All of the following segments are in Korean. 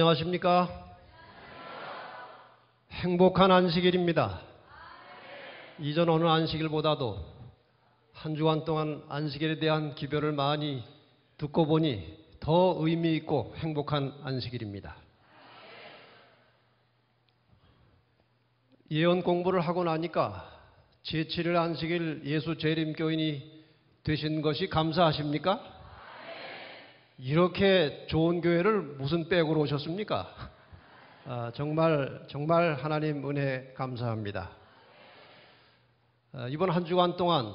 안녕하십니까? 행복한 안식일입니다. 이전 어느 안식일보다도 한 주간 동안 안식일에 대한 기별을 많이 듣고 보니 더 의미 있고 행복한 안식일입니다. 예언 공부를 하고 나니까 제7일 안식일 예수 재림교인이 되신 것이 감사하십니까? 이렇게 좋은 교회를 무슨 백으로 오셨습니까? 정말 하나님 은혜 감사합니다. 이번 한 주간 동안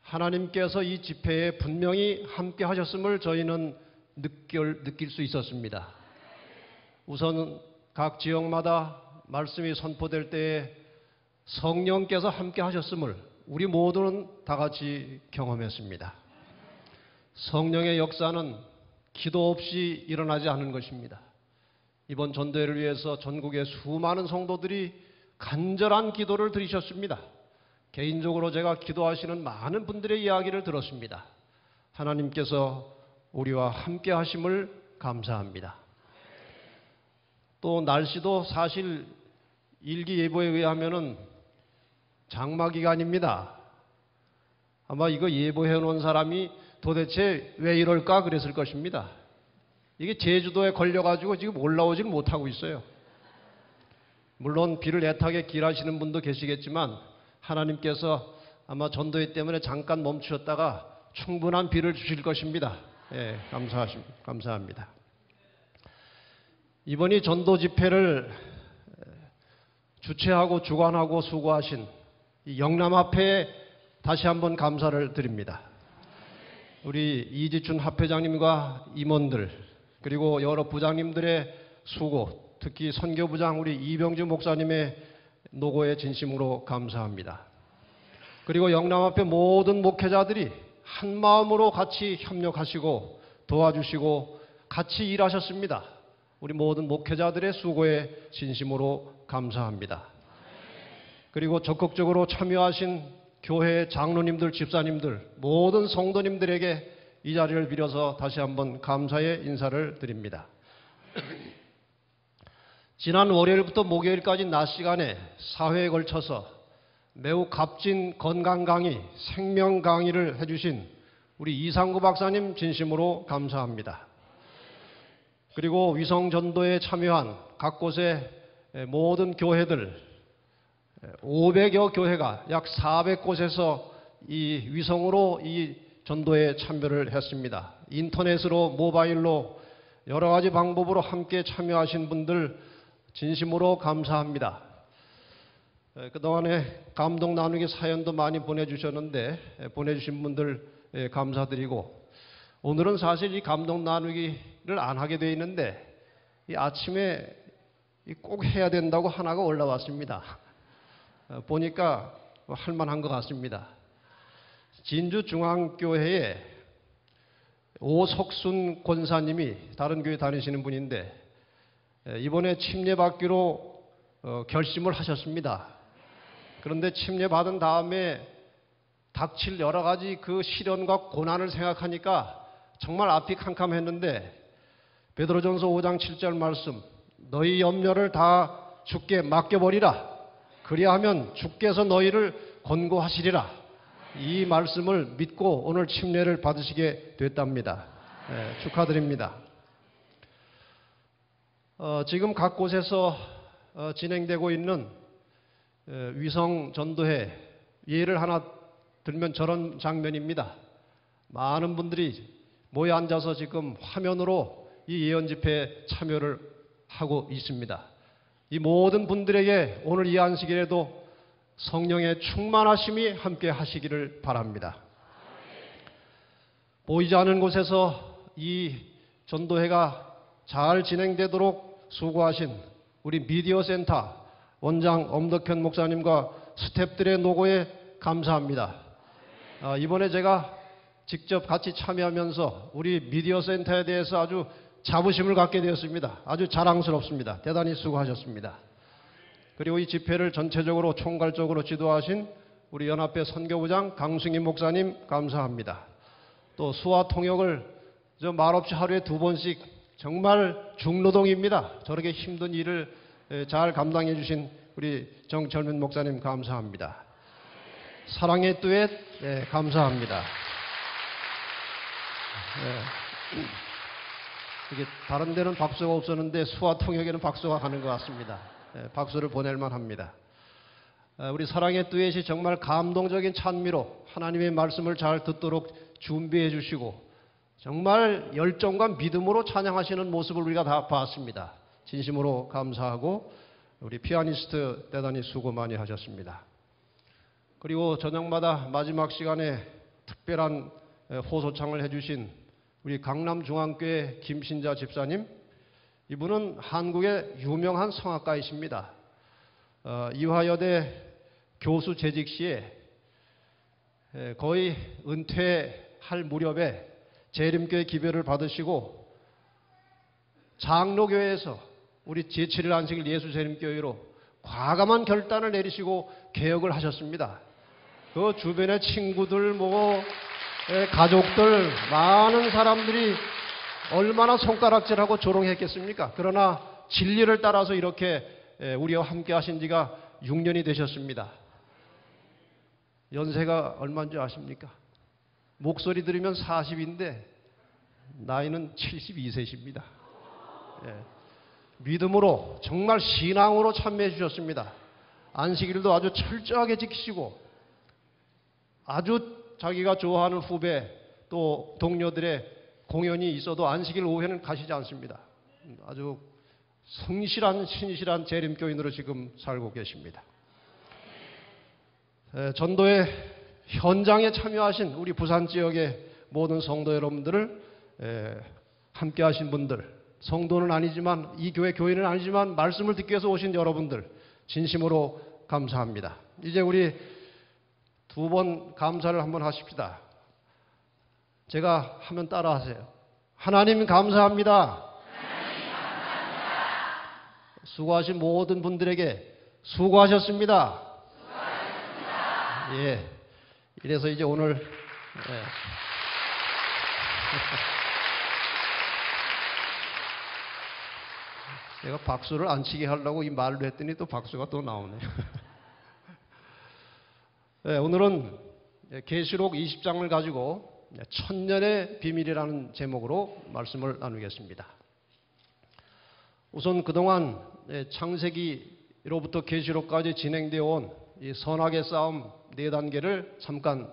하나님께서 이 집회에 분명히 함께 하셨음을 저희는 느낄 수 있었습니다. 우선 각 지역마다 말씀이 선포될 때에 성령께서 함께 하셨음을 우리 모두는 다 같이 경험했습니다. 성령의 역사는 기도 없이 일어나지 않은 것입니다. 이번 전도회를 위해서 전국의 수많은 성도들이 간절한 기도를 드리셨습니다. 개인적으로 제가 기도하시는 많은 분들의 이야기를 들었습니다. 하나님께서 우리와 함께 하심을 감사합니다. 또 날씨도 사실 일기예보에 의하면은 장마 기간입니다. 아마 이거 예보해 놓은 사람이 도대체 왜 이럴까 그랬을 것입니다. 이게 제주도에 걸려가지고 지금 올라오질 못하고 있어요. 물론 비를 애타게 길하시는 분도 계시겠지만 하나님께서 아마 전도회 때문에 잠깐 멈추셨다가 충분한 비를 주실 것입니다. 예, 감사합니다. 이번이 전도 집회를 주최하고 주관하고 수고하신 이 영남합회에 다시 한번 감사를 드립니다. 우리 이지춘 합회장님과 임원들 그리고 여러 부장님들의 수고, 특히 선교부장 우리 이병주 목사님의 노고에 진심으로 감사합니다. 그리고 영남합회 모든 목회자들이 한 마음으로 같이 협력하시고 도와주시고 같이 일하셨습니다. 우리 모든 목회자들의 수고에 진심으로 감사합니다. 그리고 적극적으로 참여하신 교회 장로님들, 집사님들, 모든 성도님들에게 이 자리를 빌어서 다시 한번 감사의 인사를 드립니다. 지난 월요일부터 목요일까지 낮 시간에 사회에 걸쳐서 매우 값진 건강 강의, 생명 강의를 해주신 우리 이상구 박사님 진심으로 감사합니다. 그리고 위성전도에 참여한 각 곳의 모든 교회들 500여 교회가 약 400곳에서 이 위성으로 이 전도에 참여를 했습니다. 인터넷으로 모바일로 여러 가지 방법으로 함께 참여하신 분들 진심으로 감사합니다. 그동안에 감동 나누기 사연도 많이 보내주셨는데 보내주신 분들 감사드리고 오늘은 사실 이 감동 나누기를 안 하게 되어 있는데 이 아침에 꼭 해야 된다고 하나가 올라왔습니다. 보니까 할만한 것 같습니다. 진주중앙교회에 오석순 권사님이 다른 교회 다니시는 분인데 이번에 침례받기로 결심을 하셨습니다. 그런데 침례받은 다음에 닥칠 여러 가지 그 시련과 고난을 생각하니까 정말 앞이 캄캄했는데 베드로전서 5장 7절 말씀 너희 염려를 다 주께 맡겨버리라. 그리하면 주께서 너희를 권고하시리라. 이 말씀을 믿고 오늘 침례를 받으시게 됐답니다. 축하드립니다. 지금 각 곳에서 진행되고 있는 위성 전도회 예를 하나 들면 저런 장면입니다. 많은 분들이 모여 앉아서 지금 화면으로 이 예언 집회에 참여를 하고 있습니다. 이 모든 분들에게 오늘 이 안식일에도 성령의 충만하심이 함께 하시기를 바랍니다. 보이지 않는 곳에서 이 전도회가 잘 진행되도록 수고하신 우리 미디어 센터 원장 엄덕현 목사님과 스태프들의 노고에 감사합니다. 이번에 제가 직접 같이 참여하면서 우리 미디어 센터에 대해서 아주 자부심을 갖게 되었습니다. 아주 자랑스럽습니다. 대단히 수고하셨습니다. 그리고 이 집회를 전체적으로 총괄적으로 지도하신 우리 연합회 선교부장 강승희 목사님 감사합니다. 또 수화 통역을 말없이 하루에 2번씩 정말 중노동입니다. 저렇게 힘든 일을 잘 감당해 주신 우리 정철민 목사님 감사합니다. 사랑의 듀엣 감사합니다. 이게 다른 데는 박수가 없었는데 수화통역에는 박수가 가는 것 같습니다. 박수를 보낼만 합니다. 우리 사랑의 듀엣이 정말 감동적인 찬미로 하나님의 말씀을 잘 듣도록 준비해 주시고 정말 열정과 믿음으로 찬양하시는 모습을 우리가 다 봤습니다. 진심으로 감사하고 우리 피아니스트 대단히 수고 많이 하셨습니다. 그리고 저녁마다 마지막 시간에 특별한 호소창을 해주신 우리 강남중앙교회 김신자 집사님, 이분은 한국의 유명한 성악가이십니다. 이화여대 교수 재직 시에 거의 은퇴할 무렵에 재림교회 기별을 받으시고 장로교회에서 우리 제7일 안식일 예수 재림교회로 과감한 결단을 내리시고 개혁을 하셨습니다. 그 주변의 친구들, 가족들, 많은 사람들이 얼마나 손가락질하고 조롱했겠습니까? 그러나 진리를 따라서 이렇게 우리와 함께 하신 지가 6년이 되셨습니다. 연세가 얼마인 줄 아십니까? 목소리 들으면 40인데 나이는 72세십니다. 믿음으로 정말 신앙으로 참여해 주셨습니다. 안식일도 아주 철저하게 지키시고 아주 자기가 좋아하는 후배 또 동료들의 공연이 있어도 안식일 오후에는 가시지 않습니다. 아주 성실한 신실한 재림교인으로 지금 살고 계십니다. 전도의 현장에 참여하신 우리 부산 지역의 모든 성도 여러분들을 함께 하신 분들, 성도는 아니지만 이 교회 교인은 아니지만 말씀을 듣기 위해서 오신 여러분들 진심으로 감사합니다. 이제 우리 두 번 감사를 한번 하십시다. 제가 하면 따라하세요. 하나님 감사합니다. 하나님 감사합니다. 수고하신 모든 분들에게 수고하셨습니다. 수고하셨습니다. 예. 이래서 이제 오늘 제가 박수를 안 치게 하려고 이 말로 했더니 또 박수가 또 나오네요. 오늘은 계시록 20장을 가지고 천년의 비밀이라는 제목으로 말씀을 나누겠습니다. 우선 그동안 창세기로부터 계시록까지 진행되어 온 이 선악의 싸움 4단계를 잠깐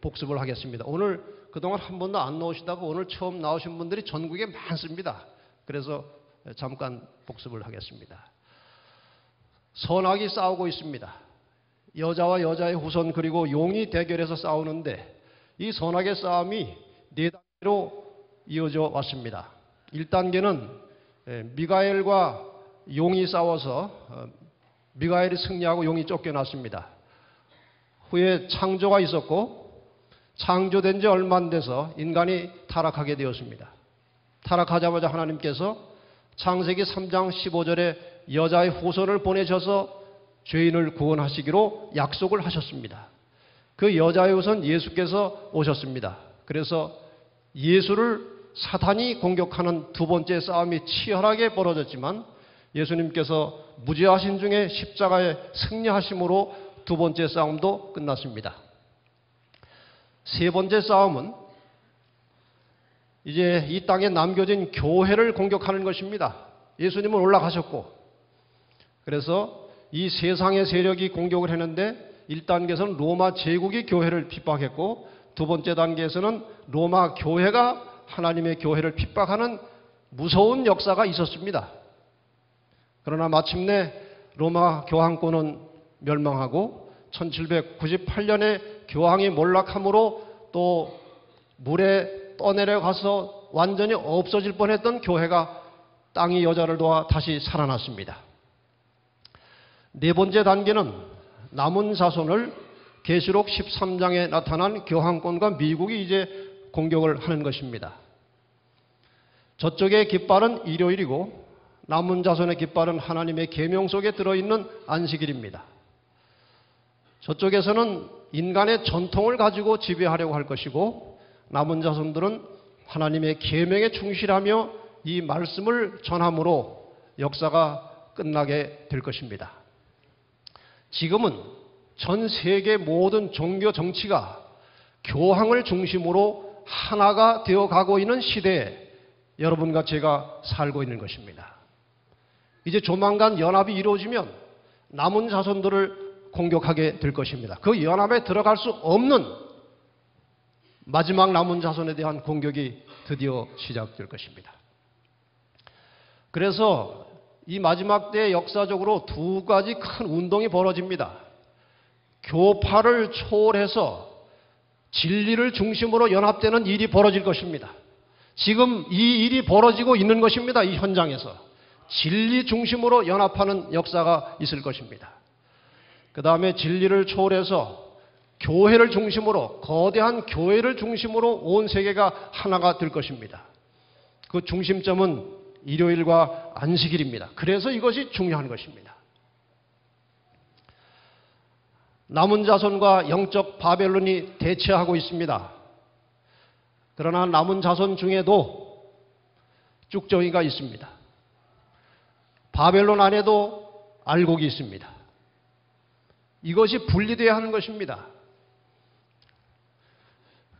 복습을 하겠습니다. 오늘 그동안 한 번도 안 나오시다가 오늘 처음 나오신 분들이 전국에 많습니다. 그래서 잠깐 복습을 하겠습니다. 선악이 싸우고 있습니다. 여자와 여자의 후손 그리고 용이 대결해서 싸우는데 이 선악의 싸움이 4단계로 이어져 왔습니다. 1단계는 미가엘과 용이 싸워서 미가엘이 승리하고 용이 쫓겨났습니다. 후에 창조가 있었고 창조된 지 얼마 안 돼서 인간이 타락하게 되었습니다. 타락하자마자 하나님께서 창세기 3장 15절에 여자의 후손을 보내셔서 죄인을 구원하시기로 약속을 하셨습니다. 그 여자의 후손 예수께서 오셨습니다. 그래서 예수를 사탄이 공격하는 두 번째 싸움이 치열하게 벌어졌지만 예수님께서 무죄하신 중에 십자가에 승리하심으로 두 번째 싸움도 끝났습니다. 세 번째 싸움은 이제 이 땅에 남겨진 교회를 공격하는 것입니다. 예수님은 올라가셨고 그래서 이 세상의 세력이 공격을 했는데 1단계에서는 로마 제국이 교회를 핍박했고 두 번째 단계에서는 로마 교회가 하나님의 교회를 핍박하는 무서운 역사가 있었습니다. 그러나 마침내 로마 교황권은 멸망하고 1798년에 교황이 몰락함으로 또 물에 떠내려가서 완전히 없어질 뻔했던 교회가 땅이 여자를 도와 다시 살아났습니다. 네 번째 단계는 남은 자손을 계시록 13장에 나타난 교황권과 미국이 이제 공격을 하는 것입니다. 저쪽의 깃발은 일요일이고 남은 자손의 깃발은 하나님의 계명 속에 들어있는 안식일입니다. 저쪽에서는 인간의 전통을 가지고 지배하려고 할 것이고 남은 자손들은 하나님의 계명에 충실하며 이 말씀을 전함으로 역사가 끝나게 될 것입니다. 지금은 전 세계 모든 종교 정치가 교황을 중심으로 하나가 되어가고 있는 시대에 여러분과 제가 살고 있는 것입니다. 이제 조만간 연합이 이루어지면 남은 자손들을 공격하게 될 것입니다. 그 연합에 들어갈 수 없는 마지막 남은 자손에 대한 공격이 드디어 시작될 것입니다. 그래서 이 마지막 때에 역사적으로 두 가지 큰 운동이 벌어집니다. 교파를 초월해서 진리를 중심으로 연합되는 일이 벌어질 것입니다. 지금 이 일이 벌어지고 있는 것입니다. 이 현장에서. 진리 중심으로 연합하는 역사가 있을 것입니다. 그 다음에 진리를 초월해서 교회를 중심으로, 거대한 교회를 중심으로 온 세계가 하나가 될 것입니다. 그 중심점은 일요일과 안식일입니다. 그래서 이것이 중요한 것입니다. 남은 자손과 영적 바벨론이 대치하고 있습니다. 그러나 남은 자손 중에도 쭉정이가 있습니다. 바벨론 안에도 알곡이 있습니다. 이것이 분리되어야 하는 것입니다.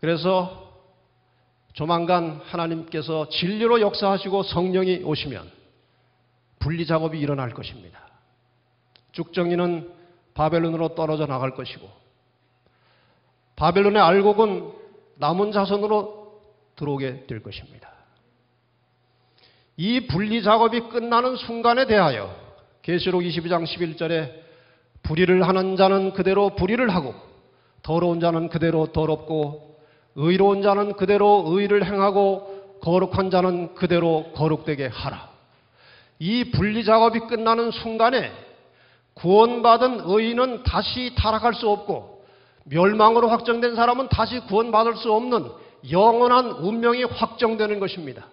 그래서 조만간 하나님께서 진리로 역사하시고 성령이 오시면 분리 작업이 일어날 것입니다. 쭉정이는 바벨론으로 떨어져 나갈 것이고 바벨론의 알곡은 남은 자손으로 들어오게 될 것입니다. 이 분리 작업이 끝나는 순간에 대하여 계시록 22장 11절에 불의를 하는 자는 그대로 불의를 하고 더러운 자는 그대로 더럽고 의로운 자는 그대로 의를 행하고 거룩한 자는 그대로 거룩되게 하라. 이 분리 작업이 끝나는 순간에 구원받은 의인은 다시 타락할 수 없고 멸망으로 확정된 사람은 다시 구원받을 수 없는 영원한 운명이 확정되는 것입니다.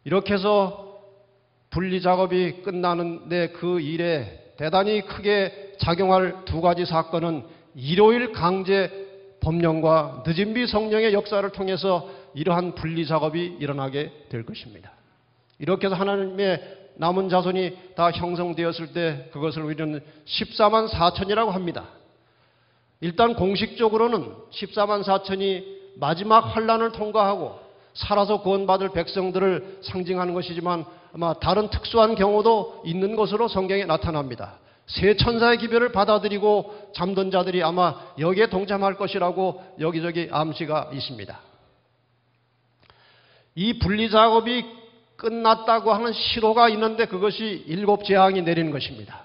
이렇게 해서 분리 작업이 끝나는데 그 일에 대단히 크게 작용할 두 가지 사건은 일요일 강제 법령과 늦은비 성령의 역사를 통해서 이러한 분리 작업이 일어나게 될 것입니다. 이렇게 해서 하나님의 남은 자손이 다 형성되었을 때 그것을 우리는 14만 4천이라고 합니다. 일단 공식적으로는 14만 4천이 마지막 환란을 통과하고 살아서 구원받을 백성들을 상징하는 것이지만 아마 다른 특수한 경우도 있는 것으로 성경에 나타납니다. 세 천사의 기별을 받아들이고 잠든 자들이 아마 여기에 동참할 것이라고 여기저기 암시가 있습니다. 이 분리 작업이 끝났다고 하는 시로가 있는데 그것이 7 재앙이 내리는 것입니다.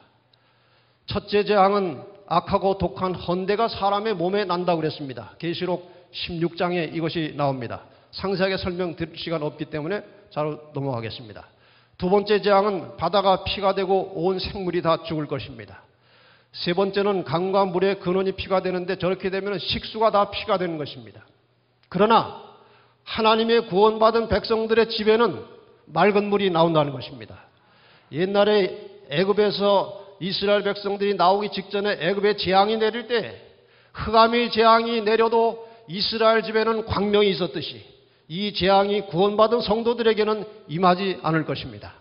첫째 재앙은 악하고 독한 헌대가 사람의 몸에 난다고 그랬습니다. 계시록 16장에 이것이 나옵니다. 상세하게 설명드릴 시간 없기 때문에 잘 넘어가겠습니다. 두 번째 재앙은 바다가 피가 되고 온 생물이 다 죽을 것입니다. 세 번째는 강과 물의 근원이 피가 되는데 저렇게 되면 식수가 다 피가 되는 것입니다. 그러나 하나님의 구원받은 백성들의 집에는 맑은 물이 나온다는 것입니다. 옛날에 애굽에서 이스라엘 백성들이 나오기 직전에 애굽에 재앙이 내릴 때 흑암의 재앙이 내려도 이스라엘 집에는 광명이 있었듯이 이 재앙이 구원받은 성도들에게는 임하지 않을 것입니다.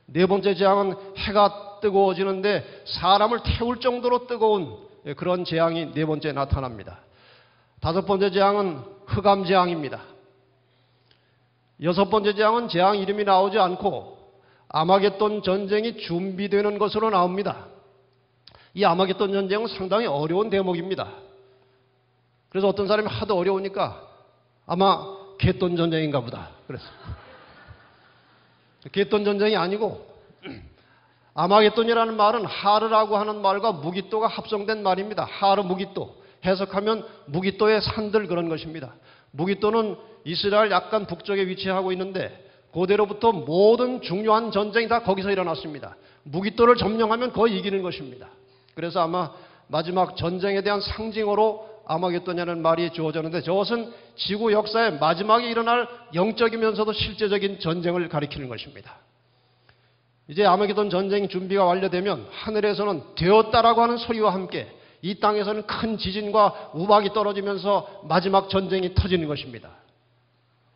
네 번째 재앙은 해가 뜨거워지는데 사람을 태울 정도로 뜨거운 그런 재앙이 네 번째 나타납니다. 다섯 번째 재앙은 흑암 재앙입니다. 여섯 번째 재앙은 재앙 이름이 나오지 않고 아마겟돈 전쟁이 준비되는 것으로 나옵니다. 이 아마겟돈 전쟁은 상당히 어려운 대목입니다. 그래서 어떤 사람이 하도 어려우니까 아마 겟돈 전쟁인가 보다 그랬어요. 겟돈 전쟁이 아니고 아마겟돈이라는 말은 하르라고 하는 말과 무기또가 합성된 말입니다. 하르 무기또 해석하면 무기또의 산들 그런 것입니다. 무기또는 이스라엘 약간 북쪽에 위치하고 있는데 고대로부터 모든 중요한 전쟁이 다 거기서 일어났습니다. 무기또를 점령하면 거의 이기는 것입니다. 그래서 아마 마지막 전쟁에 대한 상징으로 아마겟돈이라는 말이 주어졌는데 저것은 지구 역사의 마지막에 일어날 영적이면서도 실제적인 전쟁을 가리키는 것입니다. 이제 아마겟돈 전쟁 준비가 완료되면 하늘에서는 되었다라고 하는 소리와 함께 이 땅에서는 큰 지진과 우박이 떨어지면서 마지막 전쟁이 터지는 것입니다.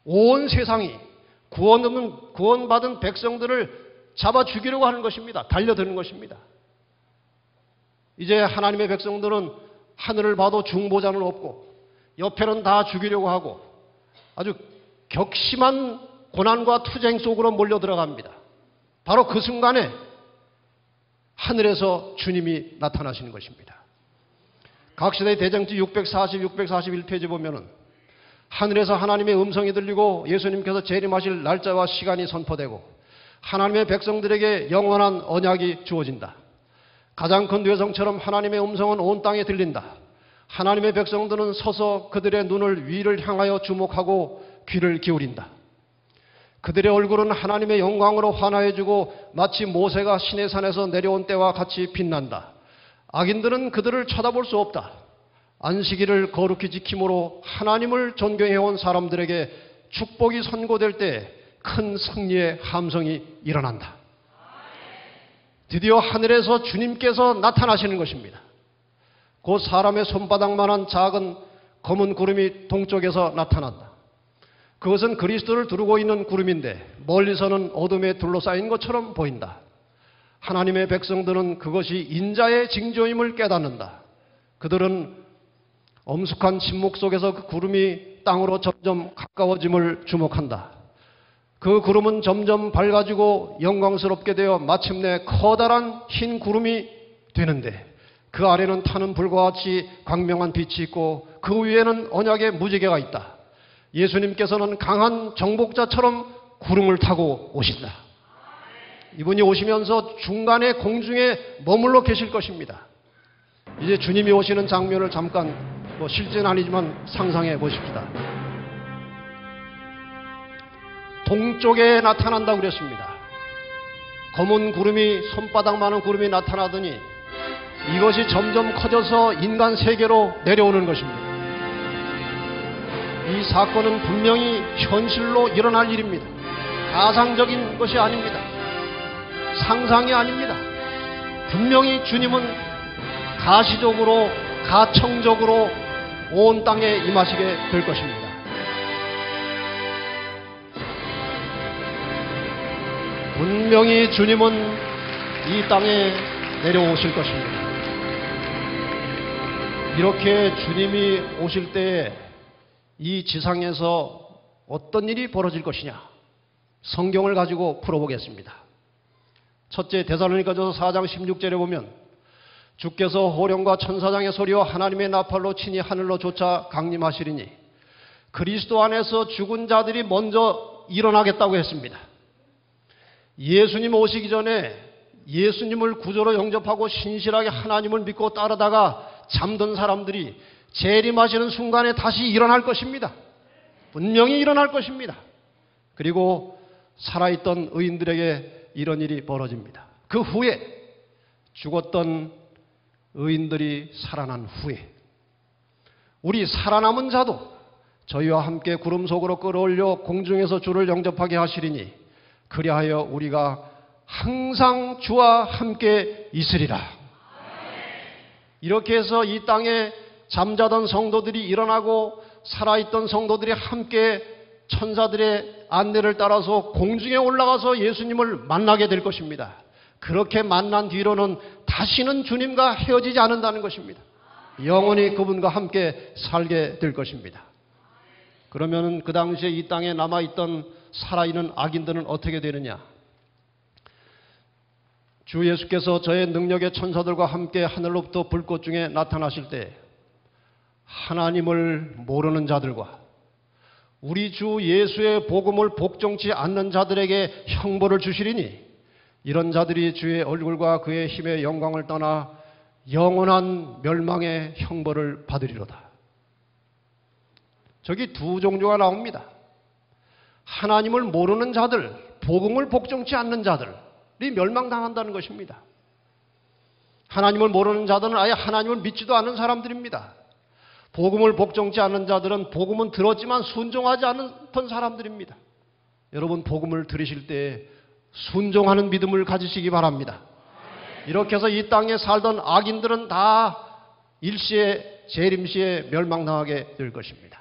온 세상이 구원받은 백성들을 잡아 죽이려고 하는 것입니다. 달려드는 것입니다. 이제 하나님의 백성들은 하늘을 봐도 중보자는 없고 옆에는 다 죽이려고 하고 아주 격심한 고난과 투쟁 속으로 몰려 들어갑니다. 바로 그 순간에 하늘에서 주님이 나타나시는 것입니다. 각시대 대정지 640, 641페이지 보면은 하늘에서 하나님의 음성이 들리고 예수님께서 재림하실 날짜와 시간이 선포되고 하나님의 백성들에게 영원한 언약이 주어진다. 가장 큰 뇌성처럼 하나님의 음성은 온 땅에 들린다. 하나님의 백성들은 서서 그들의 눈을 위를 향하여 주목하고 귀를 기울인다. 그들의 얼굴은 하나님의 영광으로 환하여지고 마치 모세가 시내산에서 내려온 때와 같이 빛난다. 악인들은 그들을 쳐다볼 수 없다. 안식일을 거룩히 지킴으로 하나님을 존경해온 사람들에게 축복이 선고될 때 큰 승리의 함성이 일어난다. 드디어 하늘에서 주님께서 나타나시는 것입니다. 곧 사람의 손바닥만한 작은 검은 구름이 동쪽에서 나타난다. 그것은 그리스도를 두르고 있는 구름인데 멀리서는 어둠에 둘러싸인 것처럼 보인다. 하나님의 백성들은 그것이 인자의 징조임을 깨닫는다. 그들은 엄숙한 침묵 속에서 그 구름이 땅으로 점점 가까워짐을 주목한다. 그 구름은 점점 밝아지고 영광스럽게 되어 마침내 커다란 흰 구름이 되는데 그 아래는 타는 불과 같이 광명한 빛이 있고 그 위에는 언약의 무지개가 있다. 예수님께서는 강한 정복자처럼 구름을 타고 오신다. 이분이 오시면서 중간에 공중에 머물러 계실 것입니다. 이제 주님이 오시는 장면을 잠깐 실제는 아니지만 상상해 보십시다. 동쪽에 나타난다고 그랬습니다. 검은 구름이 손바닥만한 구름이 나타나더니 이것이 점점 커져서 인간 세계로 내려오는 것입니다. 이 사건은 분명히 현실로 일어날 일입니다. 가상적인 것이 아닙니다. 상상이 아닙니다. 분명히 주님은 가시적으로 가청적으로 온 땅에 임하시게 될 것입니다. 분명히 주님은 이 땅에 내려오실 것입니다. 이렇게 주님이 오실 때에 이 지상에서 어떤 일이 벌어질 것이냐? 성경을 가지고 풀어보겠습니다. 첫째, 데살로니가전서 4장 16절에 보면 주께서 호령과 천사장의 소리와 하나님의 나팔로 친히 하늘로 쫓아 강림하시리니 그리스도 안에서 죽은 자들이 먼저 일어나겠다고 했습니다. 예수님 오시기 전에 예수님을 구조로 영접하고 신실하게 하나님을 믿고 따르다가 잠든 사람들이 재림하시는 순간에 다시 일어날 것입니다. 분명히 일어날 것입니다. 그리고 살아있던 의인들에게 이런 일이 벌어집니다. 그 후에 죽었던 의인들이 살아난 후에 우리 살아남은 자도 저희와 함께 구름 속으로 끌어올려 공중에서 주를 영접하게 하시리니 그리하여 우리가 항상 주와 함께 있으리라. 이렇게 해서 이 땅에 잠자던 성도들이 일어나고 살아있던 성도들이 함께 천사들의 안내를 따라서 공중에 올라가서 예수님을 만나게 될 것입니다. 그렇게 만난 뒤로는 다시는 주님과 헤어지지 않는다는 것입니다. 영원히 그분과 함께 살게 될 것입니다. 그러면 그 당시에 이 땅에 남아있던 살아있는 악인들은 어떻게 되느냐? 주 예수께서 저의 능력의 천사들과 함께 하늘로부터 불꽃 중에 나타나실 때 하나님을 모르는 자들과 우리 주 예수의 복음을 복종치 않는 자들에게 형벌을 주시리니 이런 자들이 주의 얼굴과 그의 힘의 영광을 떠나 영원한 멸망의 형벌을 받으리로다. 저기 두 종류가 나옵니다. 하나님을 모르는 자들, 복음을 복종치 않는 자들이 멸망당한다는 것입니다. 하나님을 모르는 자들은 아예 하나님을 믿지도 않는 사람들입니다. 복음을 복종치 않는 자들은 복음은 들었지만 순종하지 않던 사람들입니다. 여러분 복음을 들으실 때 순종하는 믿음을 가지시기 바랍니다. 이렇게 해서 이 땅에 살던 악인들은 다 일시에 재림시에 멸망당하게 될 것입니다.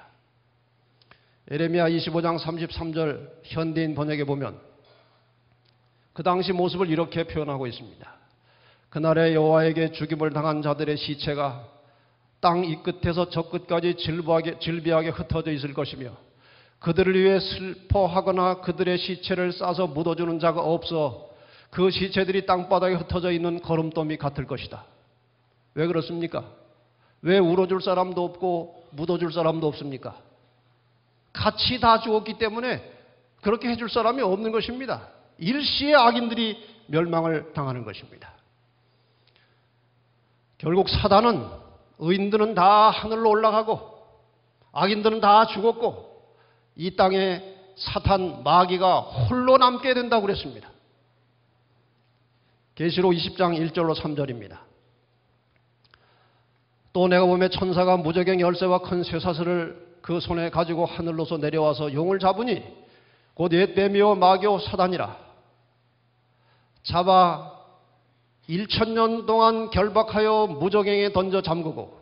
에레미야 25장 33절 현대인 번역에 보면 그 당시 모습을 이렇게 표현하고 있습니다. 그날에 여호와에게 죽임을 당한 자들의 시체가 땅 이 끝에서 저 끝까지 질비하게 흩어져 있을 것이며 그들을 위해 슬퍼하거나 그들의 시체를 싸서 묻어주는 자가 없어 그 시체들이 땅바닥에 흩어져 있는 거름더미 같을 것이다. 왜 그렇습니까? 왜 울어줄 사람도 없고 묻어줄 사람도 없습니까? 같이 다 죽었기 때문에 그렇게 해줄 사람이 없는 것입니다. 일시에 악인들이 멸망을 당하는 것입니다. 결국 사단은 의인들은 다 하늘로 올라가고 악인들은 다 죽었고 이 땅에 사탄 마귀가 홀로 남게 된다고 그랬습니다. 계시록 20장 1절로 3절입니다. 또 내가 보매 천사가 무저갱 열쇠와 큰 쇠사슬을 그 손에 가지고 하늘로서 내려와서 용을 잡으니 곧 옛 뱀이요 마귀요 사단이라 잡아 1000년 동안 결박하여 무저갱에 던져 잠그고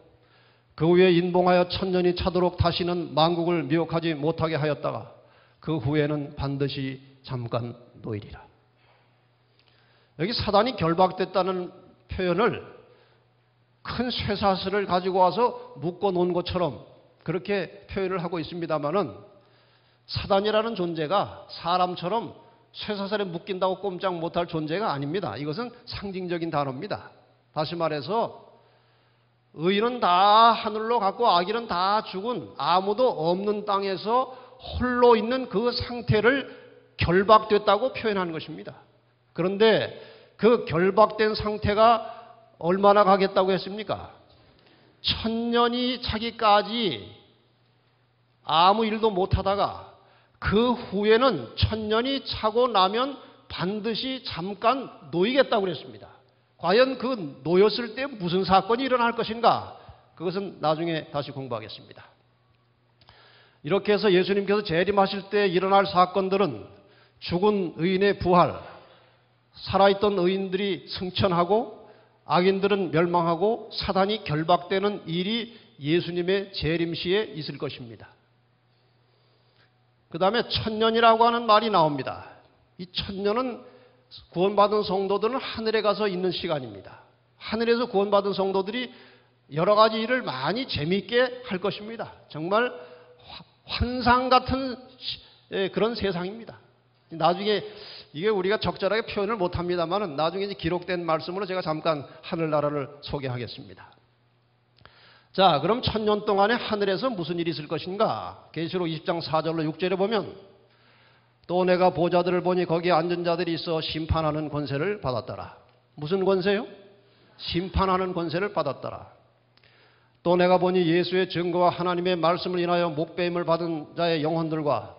그 후에 인봉하여 1000년이 차도록 다시는 만국을 미혹하지 못하게 하였다가 그 후에는 반드시 잠깐 놓이리라. 여기 사단이 결박됐다는 표현을 큰 쇠사슬을 가지고 와서 묶어 놓은 것처럼 그렇게 표현을 하고 있습니다마는 사단이라는 존재가 사람처럼 쇠사슬에 묶인다고 꼼짝 못할 존재가 아닙니다. 이것은 상징적인 단어입니다. 다시 말해서 의인은 다 하늘로 갔고 악인은 다 죽은 아무도 없는 땅에서 홀로 있는 그 상태를 결박됐다고 표현하는 것입니다. 그런데 그 결박된 상태가 얼마나 가겠다고 했습니까? 1000년이 차기까지 아무 일도 못하다가 그 후에는 1000년이 차고 나면 반드시 잠깐 놓이겠다고 그랬습니다. 과연 그 놓였을 때 무슨 사건이 일어날 것인가? 그것은 나중에 다시 공부하겠습니다. 이렇게 해서 예수님께서 재림하실 때 일어날 사건들은 죽은 의인의 부활, 살아있던 의인들이 승천하고 악인들은 멸망하고 사단이 결박되는 일이 예수님의 재림시에 있을 것입니다. 그 다음에 1000년이라고 하는 말이 나옵니다. 이 1000년은 구원받은 성도들은 하늘에 가서 있는 시간입니다. 하늘에서 구원받은 성도들이 여러 가지 일을 많이 재미있게 할 것입니다. 정말 환상 같은 그런 세상입니다. 나중에 이게 우리가 적절하게 표현을 못합니다만 나중에 이제 기록된 말씀으로 제가 잠깐 하늘나라를 소개하겠습니다. 자, 그럼 1000년 동안에 하늘에서 무슨 일이 있을 것인가? 계시록 20장 4절로 6절에 보면 또 내가 보좌들을 보니 거기에 앉은 자들이 있어 심판하는 권세를 받았더라. 무슨 권세요? 심판하는 권세를 받았더라. 또 내가 보니 예수의 증거와 하나님의 말씀을 인하여 목배임을 받은 자의 영혼들과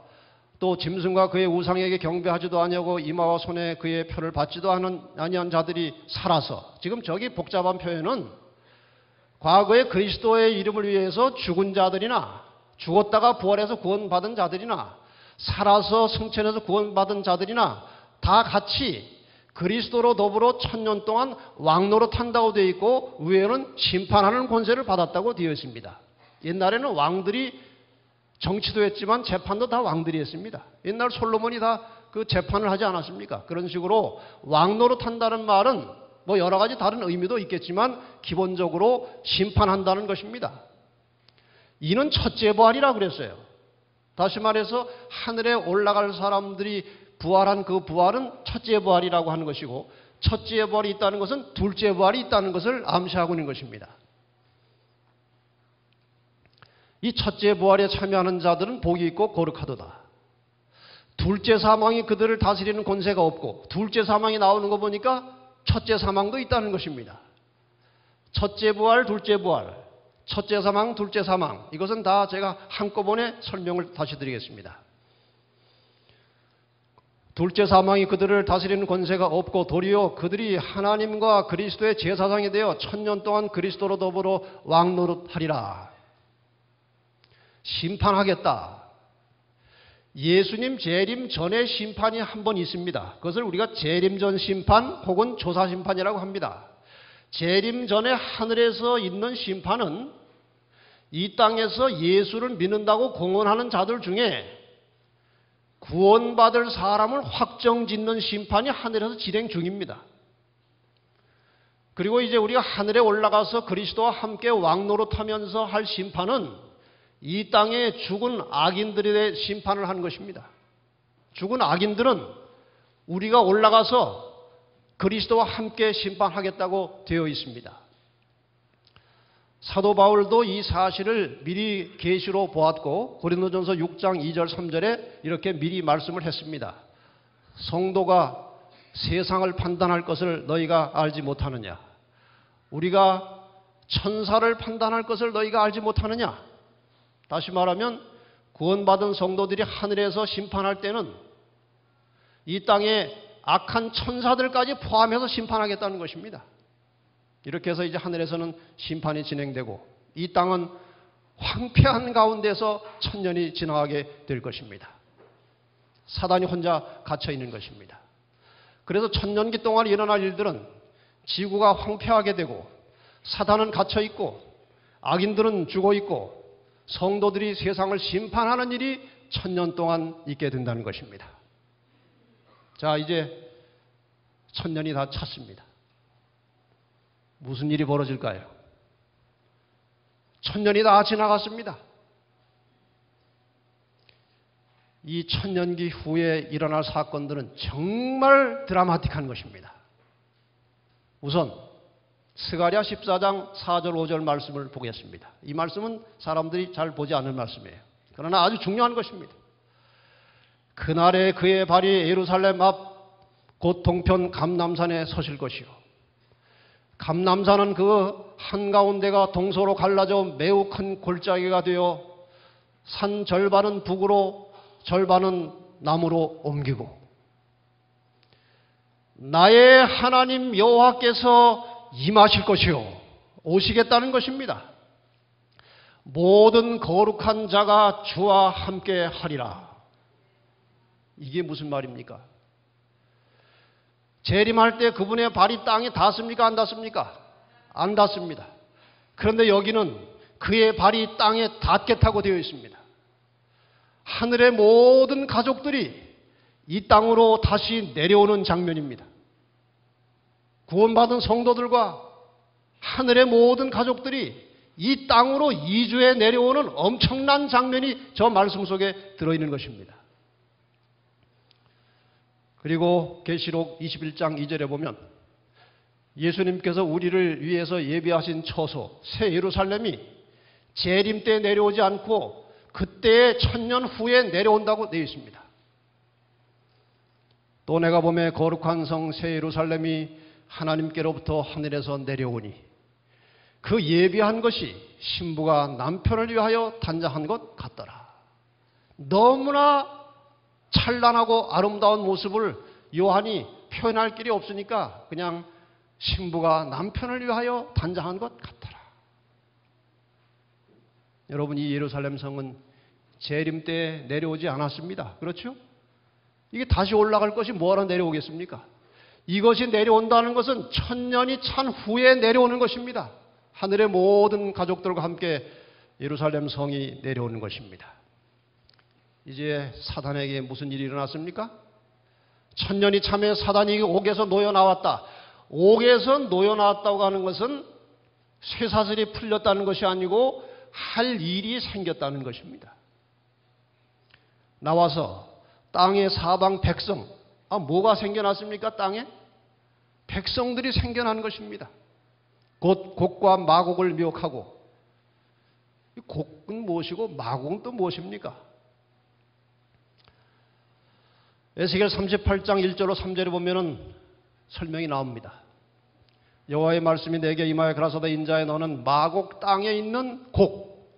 또 짐승과 그의 우상에게 경배하지도 아니하고 이마와 손에 그의 표를 받지도 아니한 자들이 살아서, 지금 저기 복잡한 표현은 과거에 그리스도의 이름을 위해서 죽은 자들이나 죽었다가 부활해서 구원받은 자들이나 살아서 승천해서 구원받은 자들이나 다 같이 그리스도로 더불어 1000년 동안 왕노릇한다고 되어 있고 위에는 심판하는 권세를 받았다고 되어 있습니다. 옛날에는 왕들이 정치도 했지만 재판도 다 왕들이 했습니다. 옛날 솔로몬이 다 그 재판을 하지 않았습니까? 그런 식으로 왕노릇한다는 말은 뭐 여러 가지 다른 의미도 있겠지만 기본적으로 심판한다는 것입니다. 이는 첫째 부활이라고 그랬어요. 다시 말해서 하늘에 올라갈 사람들이 부활한 그 부활은 첫째 부활이라고 하는 것이고 첫째 부활이 있다는 것은 둘째 부활이 있다는 것을 암시하고 있는 것입니다. 이 첫째 부활에 참여하는 자들은 복이 있고 거룩하도다. 둘째 사망이 그들을 다스리는 권세가 없고 둘째 사망이 나오는 거 보니까 첫째 사망도 있다는 것입니다. 첫째 부활, 둘째 부활, 첫째 사망, 둘째 사망, 이것은 다 제가 한꺼번에 설명을 다시 드리겠습니다. 둘째 사망이 그들을 다스리는 권세가 없고 도리어 그들이 하나님과 그리스도의 제사장이 되어 1000년 동안 그리스도로 더불어 왕노릇하리라. 심판하겠다. 예수님 재림 전에 심판이 한 번 있습니다. 그것을 우리가 재림 전 심판 혹은 조사 심판이라고 합니다. 재림 전에 하늘에서 있는 심판은 이 땅에서 예수를 믿는다고 공언하는 자들 중에 구원받을 사람을 확정짓는 심판이 하늘에서 진행 중입니다. 그리고 이제 우리가 하늘에 올라가서 그리스도와 함께 왕노릇하면서 할 심판은 이 땅에 죽은 악인들에 대해 심판을 하는 것입니다. 죽은 악인들은 우리가 올라가서 그리스도와 함께 심판하겠다고 되어 있습니다. 사도 바울도 이 사실을 미리 계시로 보았고 고린도전서 6장 2절 3절에 이렇게 미리 말씀을 했습니다. 성도가 세상을 판단할 것을 너희가 알지 못하느냐? 우리가 천사를 판단할 것을 너희가 알지 못하느냐? 다시 말하면 구원받은 성도들이 하늘에서 심판할 때는 이 땅에 악한 천사들까지 포함해서 심판하겠다는 것입니다. 이렇게 해서 이제 하늘에서는 심판이 진행되고 이 땅은 황폐한 가운데서 천년이 지나가게 될 것입니다. 사단이 혼자 갇혀 있는 것입니다. 그래서 천년기 동안 일어날 일들은 지구가 황폐하게 되고 사단은 갇혀 있고 악인들은 죽어 있고 성도들이 세상을 심판하는 일이 천년 동안 있게 된다는 것입니다. 자, 이제 천년이 다 찼습니다. 무슨 일이 벌어질까요? 천년이 다 지나갔습니다. 이 천년기 후에 일어날 사건들은 정말 드라마틱한 것입니다. 우선 스가랴 14장 4절 5절 말씀을 보겠습니다. 이 말씀은 사람들이 잘 보지 않는 말씀이에요. 그러나 아주 중요한 것입니다. 그날에 그의 발이 예루살렘 앞 곧 동편 감람산에 서실 것이요. 감람산은 그 한가운데가 동서로 갈라져 매우 큰 골짜기가 되어 산 절반은 북으로 절반은 남으로 옮기고 나의 하나님 여호와께서 임하실 것이요. 오시겠다는 것입니다. 모든 거룩한 자가 주와 함께 하리라. 이게 무슨 말입니까? 재림할 때 그분의 발이 땅에 닿습니까? 안 닿습니까? 안 닿습니다. 그런데 여기는 그의 발이 땅에 닿겠다고 되어 있습니다. 하늘의 모든 가족들이 이 땅으로 다시 내려오는 장면입니다. 구원받은 성도들과 하늘의 모든 가족들이 이 땅으로 이주해 내려오는 엄청난 장면이 저 말씀 속에 들어있는 것입니다. 그리고 계시록 21장 2절에 보면 예수님께서 우리를 위해서 예비하신 처소 새 예루살렘이 재림 때 내려오지 않고 그때의 천년 후에 내려온다고 되어 있습니다. 또 내가 보매 거룩한 성 새 예루살렘이 하나님께로부터 하늘에서 내려오니 그 예비한 것이 신부가 남편을 위하여 단장한 것 같더라. 너무나 찬란하고 아름다운 모습을 요한이 표현할 길이 없으니까 그냥 신부가 남편을 위하여 단장한 것 같더라. 여러분, 이 예루살렘 성은 재림 때 내려오지 않았습니다. 그렇죠? 이게 다시 올라갈 것이 뭐하러 내려오겠습니까? 이것이 내려온다는 것은 천년이 찬 후에 내려오는 것입니다. 하늘의 모든 가족들과 함께 예루살렘 성이 내려오는 것입니다. 이제 사단에게 무슨 일이 일어났습니까? 천년이 참에 사단이 옥에서 놓여 나왔다. 옥에서 놓여 나왔다고 하는 것은 쇠사슬이 풀렸다는 것이 아니고 할 일이 생겼다는 것입니다. 나와서 땅의 사방 백성, 뭐가 생겨났습니까? 땅에? 백성들이 생겨난 것입니다. 곧 곡과 마곡을 미혹하고, 곡은 무엇이고 마곡은 또 무엇입니까? 에스겔 38장 1절로 3절에 보면은 설명이 나옵니다. 여호와의 말씀이 내게 임하여 가라사대 인자에 너는 마곡 땅에 있는 곡,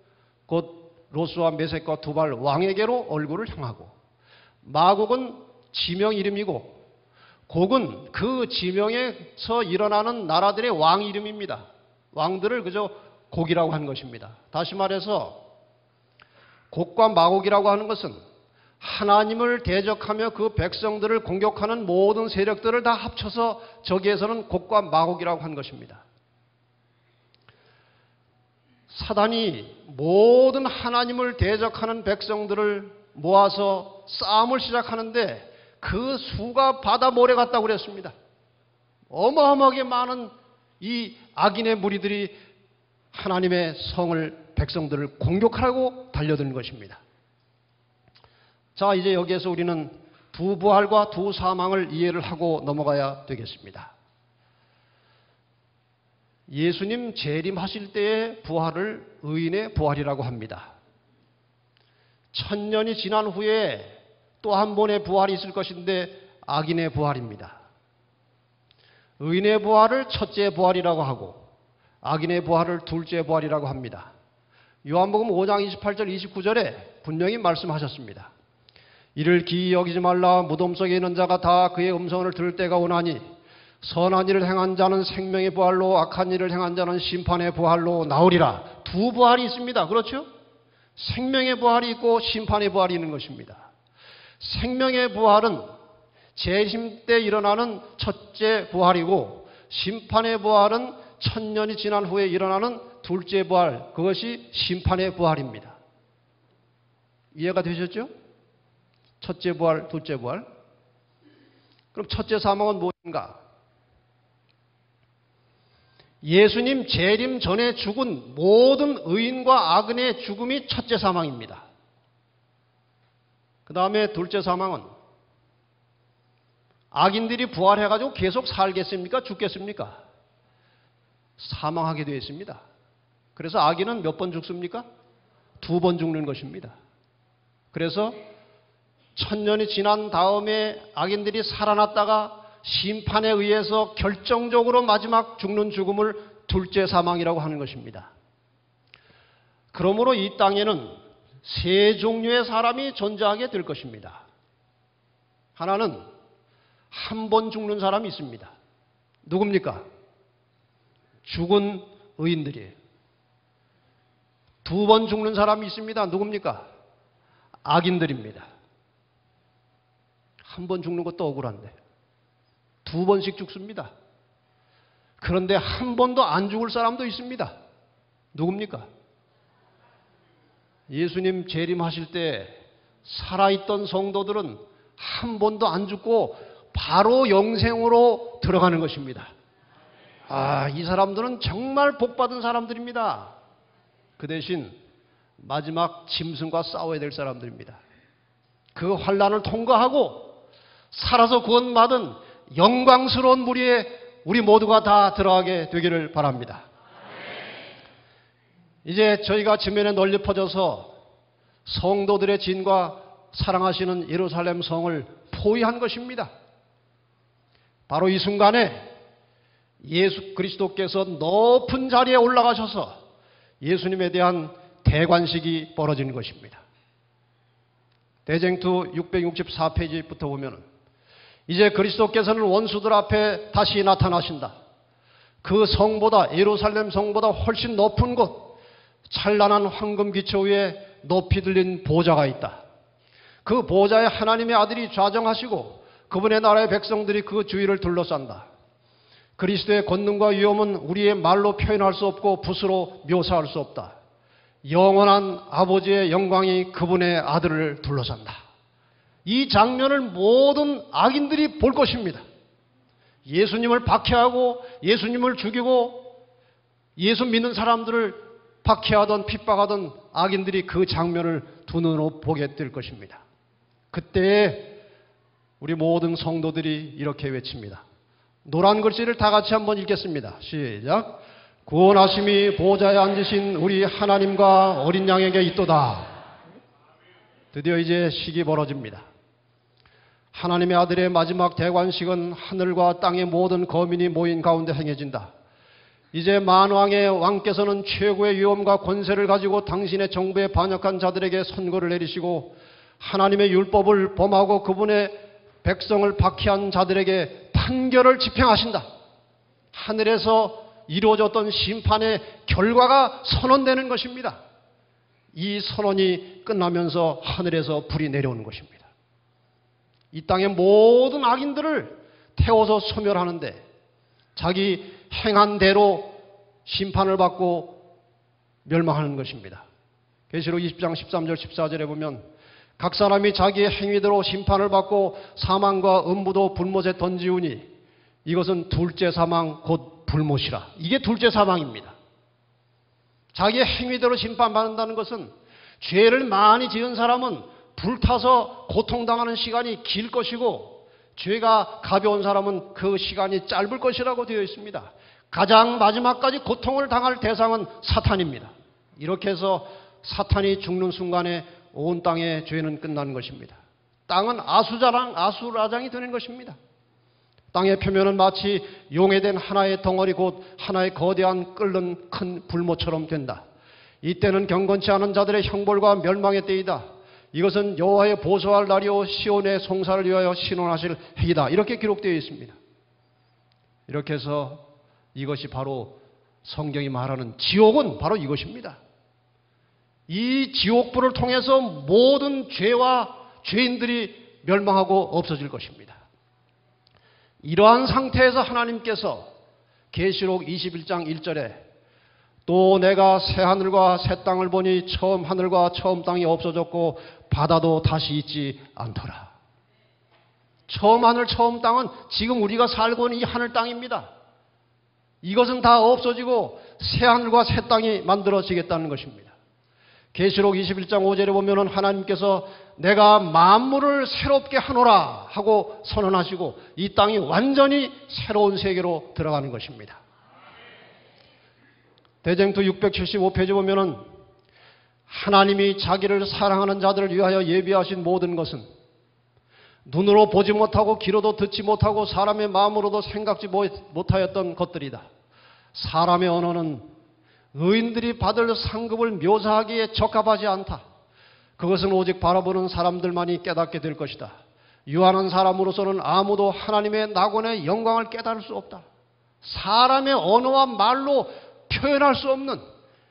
곧 로스와 메섹과 두발 왕에게로 얼굴을 향하고, 마곡은 지명 이름이고 곡은 그 지명에서 일어나는 나라들의 왕 이름입니다. 왕들을 그저 곡이라고 하는 것입니다. 다시 말해서 곡과 마곡이라고 하는 것은 하나님을 대적하며 그 백성들을 공격하는 모든 세력들을 다 합쳐서 저기에서는 곡과 마곡이라고 한 것입니다. 사단이 모든 하나님을 대적하는 백성들을 모아서 싸움을 시작하는데 그 수가 바다 모래 같다고 그랬습니다. 어마어마하게 많은 이 악인의 무리들이 하나님의 성을, 백성들을 공격하라고 달려드는 것입니다. 자, 이제 여기에서 우리는 두 부활과 두 사망을 이해를 하고 넘어가야 되겠습니다. 예수님 재림하실 때의 부활을 의인의 부활이라고 합니다. 1000년이 지난 후에 또 한 번의 부활이 있을 것인데 악인의 부활입니다. 의인의 부활을 첫째 부활이라고 하고 악인의 부활을 둘째 부활이라고 합니다. 요한복음 5장 28절 29절에 분명히 말씀하셨습니다. 이를 기이 여기지 말라. 무덤 속에 있는 자가 다 그의 음성을 들을 때가 오나니 선한 일을 행한 자는 생명의 부활로 악한 일을 행한 자는 심판의 부활로 나오리라. 두 부활이 있습니다. 그렇죠? 생명의 부활이 있고 심판의 부활이 있는 것입니다. 생명의 부활은 재림 때 일어나는 첫째 부활이고 심판의 부활은 1000년이 지난 후에 일어나는 둘째 부활, 그것이 심판의 부활입니다. 이해가 되셨죠? 첫째 부활, 둘째 부활. 그럼 첫째 사망은 무엇인가? 예수님 재림 전에 죽은 모든 의인과 악인의 죽음이 첫째 사망입니다. 그 다음에 둘째 사망은 악인들이 부활해가지고 계속 살겠습니까? 죽겠습니까? 사망하게 되어 있습니다. 그래서 악인은 몇 번 죽습니까? 2번 죽는 것입니다. 그래서 1000년이 지난 다음에 악인들이 살아났다가 심판에 의해서 결정적으로 마지막 죽는 죽음을 둘째 사망이라고 하는 것입니다. 그러므로 이 땅에는 세 종류의 사람이 존재하게 될 것입니다. 하나는 한 번 죽는 사람이 있습니다. 누굽니까? 죽은 의인들이에요. 2번 죽는 사람이 있습니다. 누굽니까? 악인들입니다. 한 번 죽는 것도 억울한데 2번씩 죽습니다. 그런데 한 번도 안 죽을 사람도 있습니다. 누굽니까? 예수님 재림하실 때 살아있던 성도들은 한 번도 안 죽고 바로 영생으로 들어가는 것입니다. 아, 이 사람들은 정말 복받은 사람들입니다. 그 대신 마지막 짐승과 싸워야 될 사람들입니다. 그 환난을 통과하고 살아서 구원받은 영광스러운 무리에 우리 모두가 다 들어가게 되기를 바랍니다. 이제 저희가 지면에 널리 퍼져서 성도들의 진과 사랑하시는 예루살렘 성을 포위한 것입니다. 바로 이 순간에 예수 그리스도께서 높은 자리에 올라가셔서 예수님에 대한 대관식이 벌어지는 것입니다. 대쟁투 664페이지부터 보면 이제 그리스도께서는 원수들 앞에 다시 나타나신다. 그 성보다, 예루살렘 성보다 훨씬 높은 곳, 찬란한 황금 기초 위에 높이 들린 보좌가 있다. 그 보좌에 하나님의 아들이 좌정하시고 그분의 나라의 백성들이 그 주위를 둘러싼다. 그리스도의 권능과 위엄은 우리의 말로 표현할 수 없고 붓으로 묘사할 수 없다. 영원한 아버지의 영광이 그분의 아들을 둘러싼다. 이 장면을 모든 악인들이 볼 것입니다. 예수님을 박해하고 예수님을 죽이고 예수 믿는 사람들을 박해하던 핍박하던 악인들이 그 장면을 두 눈으로 보게 될 것입니다. 그때 우리 모든 성도들이 이렇게 외칩니다. 노란 글씨를 다 같이 한번 읽겠습니다. 시작. 구원하심이 보좌에 앉으신 우리 하나님과 어린 양에게 있도다. 드디어 이제 식이 벌어집니다. 하나님의 아들의 마지막 대관식은 하늘과 땅의 모든 거민이 모인 가운데 행해진다. 이제 만왕의 왕께서는 최고의 위엄과 권세를 가지고 당신의 정부에 반역한 자들에게 선고를 내리시고 하나님의 율법을 범하고 그분의 백성을 박해한 자들에게 판결을 집행하신다. 하늘에서 이루어졌던 심판의 결과가 선언되는 것입니다. 이 선언이 끝나면서 하늘에서 불이 내려오는 것입니다. 이 땅의 모든 악인들을 태워서 소멸하는데 자기 행한 대로 심판을 받고 멸망하는 것입니다. 계시록 20장 13절 14절에 보면 각 사람이 자기의 행위대로 심판을 받고 사망과 음부도 불못에 던지우니 이것은 둘째 사망 곧 불못이라. 이게 둘째 사망입니다. 자기의 행위대로 심판받는다는 것은 죄를 많이 지은 사람은 불타서 고통당하는 시간이 길 것이고 죄가 가벼운 사람은 그 시간이 짧을 것이라고 되어 있습니다. 가장 마지막까지 고통을 당할 대상은 사탄입니다. 이렇게 해서 사탄이 죽는 순간에 온 땅의 죄는 끝나는 것입니다. 땅은 아수라장이 되는 것입니다. 땅의 표면은 마치 용해된 하나의 덩어리 곧 하나의 거대한 끓는 큰 불못처럼 된다. 이때는 경건치 않은 자들의 형벌과 멸망의 때이다. 이것은 여호와의 보소할 날이요 시온의 송사를 위하여 신원하실 해이다. 이렇게 기록되어 있습니다. 이렇게 해서 이것이 바로 성경이 말하는 지옥은 바로 이것입니다. 이 지옥불을 통해서 모든 죄와 죄인들이 멸망하고 없어질 것입니다. 이러한 상태에서 하나님께서 계시록 21장 1절에 또 내가 새 하늘과 새 땅을 보니 처음 하늘과 처음 땅이 없어졌고 바다도 다시 있지 않더라. 처음 하늘 처음 땅은 지금 우리가 살고 있는 이 하늘 땅입니다. 이것은 다 없어지고 새 하늘과 새 땅이 만들어지겠다는 것입니다. 계시록 21장 5절에 보면은 하나님께서 내가 만물을 새롭게 하노라 하고 선언하시고 이 땅이 완전히 새로운 세계로 들어가는 것입니다. 대쟁투 675페이지 보면은 하나님이 자기를 사랑하는 자들을 위하여 예비하신 모든 것은 눈으로 보지 못하고 귀로도 듣지 못하고 사람의 마음으로도 생각지 못하였던 것들이다. 사람의 언어는 의인들이 받을 상급을 묘사하기에 적합하지 않다. 그것은 오직 바라보는 사람들만이 깨닫게 될 것이다. 유한한 사람으로서는 아무도 하나님의 낙원의 영광을 깨달을 수 없다. 사람의 언어와 말로 표현할 수 없는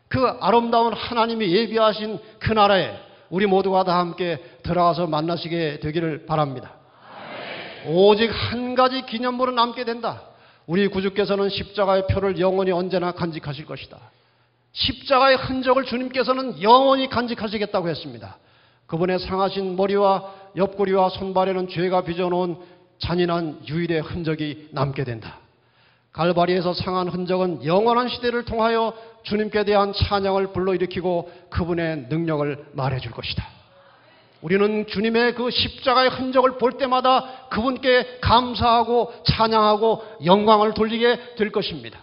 그 아름다운 하나님이 예비하신 그 나라에 우리 모두가 다 함께 들어가서 만나시게 되기를 바랍니다. 오직 한 가지 기념물은 남게 된다. 우리 구주께서는 십자가의 표를 영원히 언제나 간직하실 것이다. 십자가의 흔적을 주님께서는 영원히 간직하시겠다고 했습니다. 그분의 상하신 머리와 옆구리와 손발에는 죄가 빚어놓은 잔인한 유일의 흔적이 남게 된다. 갈바리에서 상한 흔적은 영원한 시대를 통하여 주님께 대한 찬양을 불러일으키고 그분의 능력을 말해줄 것이다. 우리는 주님의 그 십자가의 흔적을 볼 때마다 그분께 감사하고 찬양하고 영광을 돌리게 될 것입니다.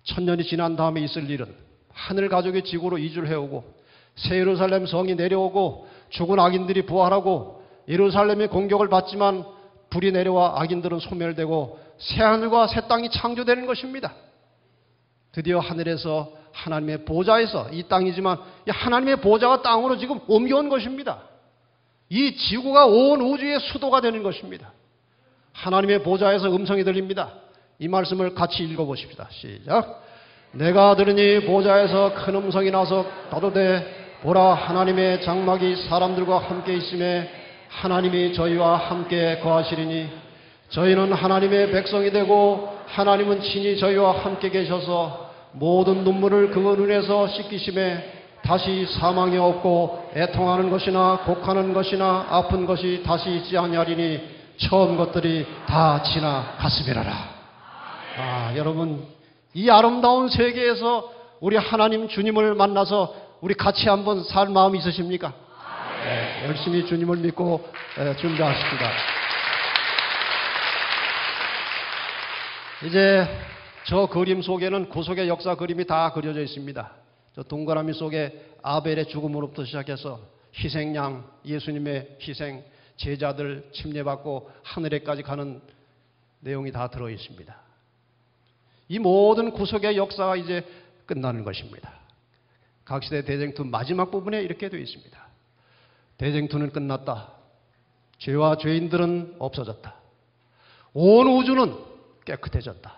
천년이 지난 다음에 있을 일은 하늘 가족이 지구로 이주를 해오고 새 예루살렘 성이 내려오고 죽은 악인들이 부활하고 예루살렘이 공격을 받지만 불이 내려와 악인들은 소멸되고 새 하늘과 새 땅이 창조되는 것입니다. 드디어 하늘에서 하나님의 보좌에서 이 땅이지만 이 하나님의 보좌가 땅으로 지금 옮겨온 것입니다. 이 지구가 온 우주의 수도가 되는 것입니다. 하나님의 보좌에서 음성이 들립니다. 이 말씀을 같이 읽어보십시다. 시작. 내가 들으니 보좌에서 큰 음성이 나서 가로되 보라 하나님의 장막이 사람들과 함께 있음에 하나님이 저희와 함께 거하시리니 저희는 하나님의 백성이 되고 하나님은 친히 저희와 함께 계셔서 모든 눈물을 그 눈에서 씻기심에 다시 사망이 없고 애통하는 것이나 곡하는 것이나 아픈 것이 다시 있지 아니하리니 처음 것들이 다 지나갔음이라라. 여러분 이 아름다운 세계에서 우리 하나님 주님을 만나서 우리 같이 한번 살 마음이 있으십니까? 네, 열심히 주님을 믿고 준비하십니다. 이제 저 그림 속에는 구속의 역사 그림이 다 그려져 있습니다. 저 동그라미 속에 아벨의 죽음으로부터 시작해서 희생양, 예수님의 희생, 제자들 침례받고 하늘에까지 가는 내용이 다 들어 있습니다. 이 모든 구속의 역사가 이제 끝나는 것입니다. 각시대 대쟁투 마지막 부분에 이렇게 되어 있습니다. 대쟁투는 끝났다. 죄와 죄인들은 없어졌다. 온 우주는 깨끗해졌다.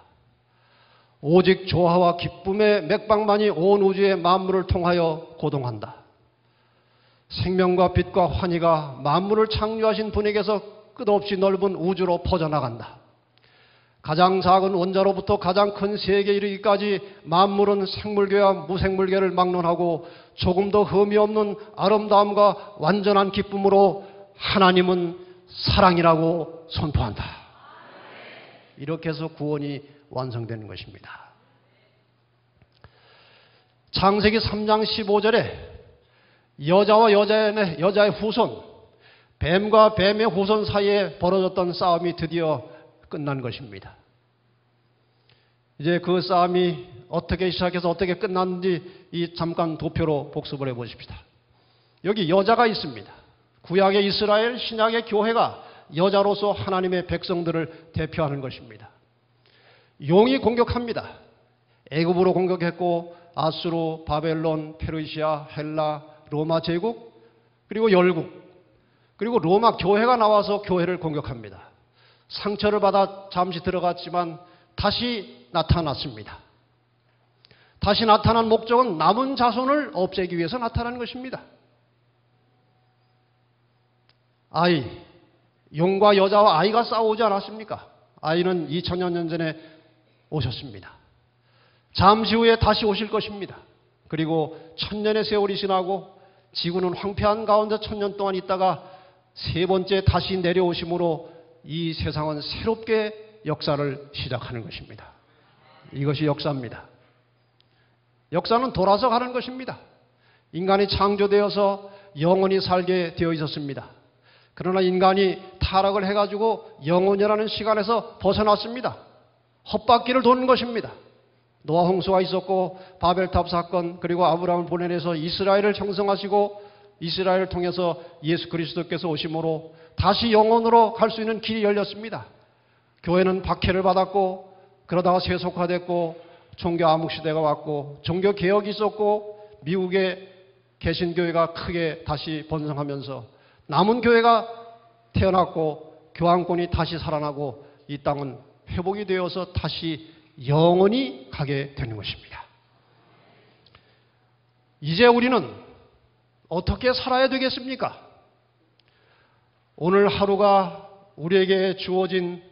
오직 조화와 기쁨의 맥박만이 온 우주의 만물을 통하여 고동한다. 생명과 빛과 환희가 만물을 창조하신 분에게서 끝없이 넓은 우주로 퍼져나간다. 가장 작은 원자로부터 가장 큰 세계에 이르기까지 만물은 생물계와 무생물계를 막론하고 조금 더 흠이 없는 아름다움과 완전한 기쁨으로 하나님은 사랑이라고 선포한다. 이렇게 해서 구원이 완성되는 것입니다. 창세기 3장 15절에 여자와 여자의 후손, 뱀과 뱀의 후손 사이에 벌어졌던 싸움이 드디어 끝난 것입니다. 이제 그 싸움이 어떻게 시작해서 어떻게 끝났는지 이 잠깐 도표로 복습을 해보십시다. 여기 여자가 있습니다. 구약의 이스라엘, 신약의 교회가 여자로서 하나님의 백성들을 대표하는 것입니다. 용이 공격합니다. 애굽으로 공격했고 아수르, 바벨론, 페르시아, 헬라, 로마 제국, 그리고 열국, 그리고 로마 교회가 나와서 교회를 공격합니다. 상처를 받아 잠시 들어갔지만 다시 나타났습니다. 다시 나타난 목적은 남은 자손을 없애기 위해서 나타난 것입니다. 아이, 용과 여자와 아이가 싸우지 않았습니까? 아이는 2000년 전에 오셨습니다. 잠시 후에 다시 오실 것입니다. 그리고 1000년의 세월이 지나고 지구는 황폐한 가운데 1000년 동안 있다가 세 번째 다시 내려오심으로 이 세상은 새롭게 역사를 시작하는 것입니다. 이것이 역사입니다. 역사는 돌아서 가는 것입니다. 인간이 창조되어서 영원히 살게 되어 있었습니다. 그러나 인간이 타락을 해가지고 영원이라는 시간에서 벗어났습니다. 헛바퀴를 도는 것입니다. 노아 홍수가 있었고 바벨탑 사건, 그리고 아브라함을 보내내서 이스라엘을 형성하시고 이스라엘을 통해서 예수 그리스도께서 오심으로 다시 영원으로 갈 수 있는 길이 열렸습니다. 교회는 박해를 받았고 그러다가 세속화됐고 종교 암흑시대가 왔고 종교 개혁이 있었고 미국의 개신교회가 크게 다시 번성하면서 남은 교회가 태어났고 교황권이 다시 살아나고 이 땅은 회복이 되어서 다시 영원히 가게 되는 것입니다. 이제 우리는 어떻게 살아야 되겠습니까? 오늘 하루가 우리에게 주어진,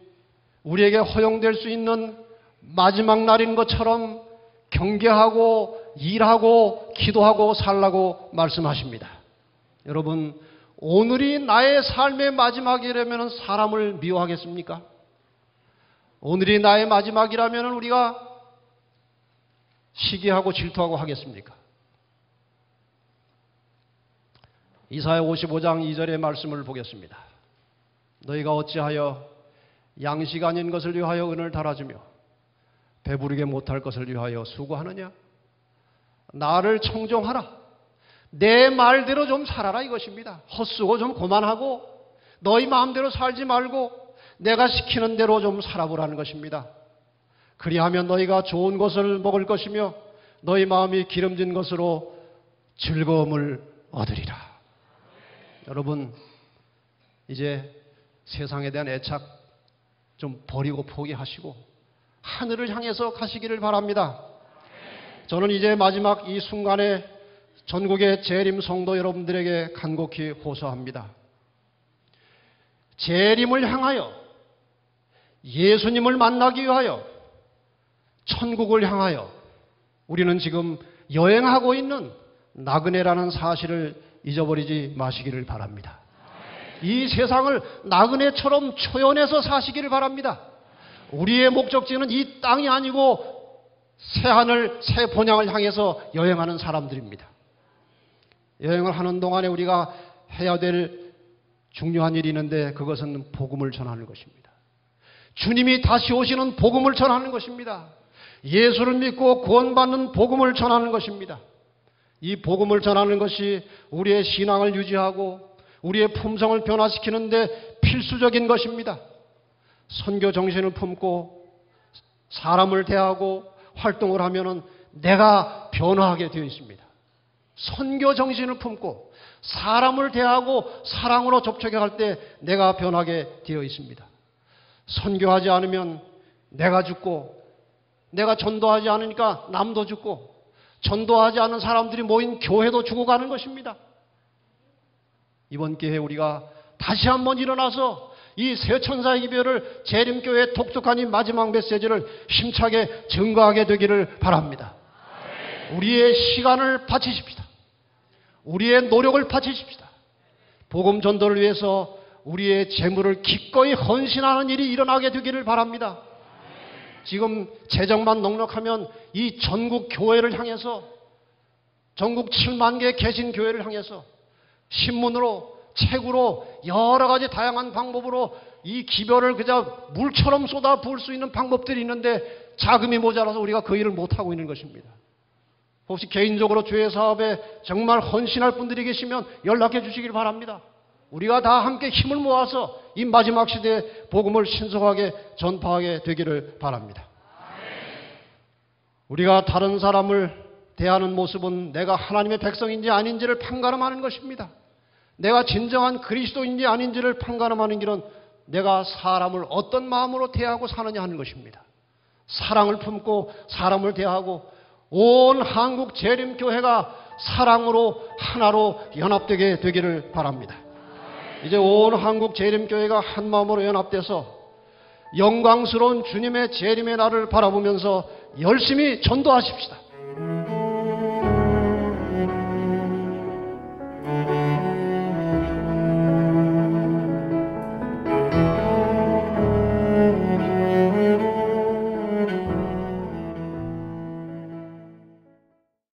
우리에게 허용될 수 있는 마지막 날인 것처럼 경계하고 일하고 기도하고 살라고 말씀하십니다. 여러분, 오늘이 나의 삶의 마지막이라면 사람을 미워하겠습니까? 오늘이 나의 마지막이라면 우리가 시기하고 질투하고 하겠습니까? 이사야 55장 2절의 말씀을 보겠습니다. 너희가 어찌하여 양식 아닌 것을 위하여 은을 달아주며 배부르게 못할 것을 위하여 수고하느냐? 나를 청종하라. 내 말대로 좀 살아라 이것입니다. 헛수고 좀 그만하고 너희 마음대로 살지 말고 내가 시키는 대로 좀 살아보라는 것입니다. 그리하면 너희가 좋은 것을 먹을 것이며 너희 마음이 기름진 것으로 즐거움을 얻으리라. 여러분, 이제 세상에 대한 애착 좀 버리고 포기하시고 하늘을 향해서 가시기를 바랍니다. 저는 이제 마지막 이 순간에 전국의 재림 성도 여러분들에게 간곡히 호소합니다. 재림을 향하여, 예수님을 만나기 위하여, 천국을 향하여 우리는 지금 여행하고 있는 나그네라는 사실을 잊어버리지 마시기를 바랍니다. 이 세상을 나그네처럼 초연해서 사시기를 바랍니다. 우리의 목적지는 이 땅이 아니고 새하늘, 새 본향을 향해서 여행하는 사람들입니다. 여행을 하는 동안에 우리가 해야 될 중요한 일이 있는데 그것은 복음을 전하는 것입니다. 주님이 다시 오시는 복음을 전하는 것입니다. 예수를 믿고 구원받는 복음을 전하는 것입니다. 이 복음을 전하는 것이 우리의 신앙을 유지하고 우리의 품성을 변화시키는데 필수적인 것입니다. 선교 정신을 품고 사람을 대하고 활동을 하면은 내가 변화하게 되어 있습니다. 선교 정신을 품고 사람을 대하고 사랑으로 접촉해 갈 때 내가 변하게 되어 있습니다. 선교하지 않으면 내가 죽고 내가 전도하지 않으니까 남도 죽고 전도하지 않은 사람들이 모인 교회도 죽어가는 것입니다. 이번 기회에 우리가 다시 한번 일어나서 이 새천사의 기별을 재림교회의 독특한 이 마지막 메시지를 힘차게 증거하게 되기를 바랍니다. 우리의 시간을 바치십시다. 우리의 노력을 바치십시다. 복음 전도를 위해서 우리의 재물을 기꺼이 헌신하는 일이 일어나게 되기를 바랍니다. 지금 재정만 넉넉하면 이 전국 교회를 향해서, 전국 7만 개 계신 교회를 향해서 신문으로, 책으로, 여러 가지 다양한 방법으로 이 기별을 그저 물처럼 쏟아 부을 수 있는 방법들이 있는데 자금이 모자라서 우리가 그 일을 못하고 있는 것입니다. 혹시 개인적으로 교회 사업에 정말 헌신할 분들이 계시면 연락해 주시길 바랍니다. 우리가 다 함께 힘을 모아서 이 마지막 시대에 복음을 신속하게 전파하게 되기를 바랍니다. 우리가 다른 사람을 대하는 모습은 내가 하나님의 백성인지 아닌지를 판가름하는 것입니다. 내가 진정한 그리스도인지 아닌지를 판가름하는 길은 내가 사람을 어떤 마음으로 대하고 사느냐 하는 것입니다. 사랑을 품고 사람을 대하고 온 한국 재림교회가 사랑으로 하나로 연합되게 되기를 바랍니다. 이제 온 한국 재림교회가 한 마음으로 연합돼서 영광스러운 주님의 재림의 날을 바라보면서 열심히 전도하십시다.